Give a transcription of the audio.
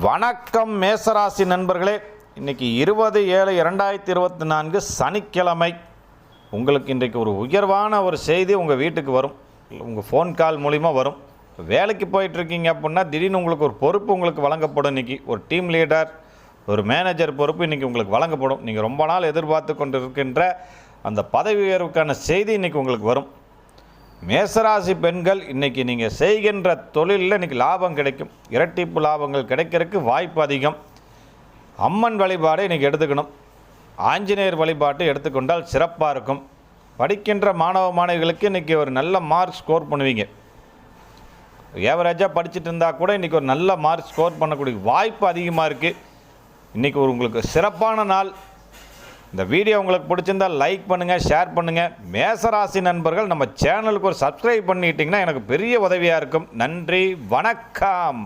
வணக்கம் மேசராசி நண்பர்களே. இன்றைக்கி 20/7/2024 சனிக்கிழமை. உங்களுக்கு இன்றைக்கு ஒரு உயர்வான ஒரு செய்தி உங்கள் வீட்டுக்கு வரும், உங்கள் ஃபோன் கால் மூலிமா வரும். வேலைக்கு போயிட்டுருக்கீங்க அப்படின்னா திடீர்னு உங்களுக்கு ஒரு பொறுப்பு உங்களுக்கு வழங்கப்படும். இன்றைக்கி ஒரு டீம் லீடர், ஒரு மேனேஜர் பொறுப்பு இன்றைக்கி உங்களுக்கு வழங்கப்படும். நீங்கள் ரொம்ப நாள் எதிர்பார்த்து கொண்டு இருக்கின்ற அந்த பதவி உயர்வுக்கான செய்தி இன்றைக்கி உங்களுக்கு வரும். மேசராசி பெண்கள், இன்றைக்கி நீங்கள் செய்கின்ற தொழிலில் இன்றைக்கி லாபம் கிடைக்கும். இரட்டிப்பு லாபங்கள் கிடைக்கிறதுக்கு வாய்ப்பு அதிகம். அம்மன் வழிபாடை இன்றைக்கி எடுத்துக்கணும். ஆஞ்சநேயர் வழிபாட்டை எடுத்துக்கொண்டால் சிறப்பாக இருக்கும். படிக்கின்ற மாணவ மாணவிகளுக்கு இன்றைக்கி ஒரு நல்ல மார்க் ஸ்கோர் பண்ணுவீங்க. ஏவரேஜாக படிச்சுட்டு இருந்தால் கூட இன்றைக்கி ஒரு நல்ல மார்க் ஸ்கோர் பண்ணக்கூடிய வாய்ப்பு அதிகமாக இருக்குது. இன்றைக்கி உங்களுக்கு சிறப்பான நாள். இந்த வீடியோ உங்களுக்கு பிடிச்சிருந்தால் லைக் பண்ணுங்கள், ஷேர் பண்ணுங்கள். மேசராசி நண்பர்கள் நம்ம சேனலுக்கு ஒரு சப்ஸ்கிரைப் பண்ணிட்டீங்கன்னா எனக்கு பெரிய உதவியாக இருக்கும். நன்றி, வணக்கம்.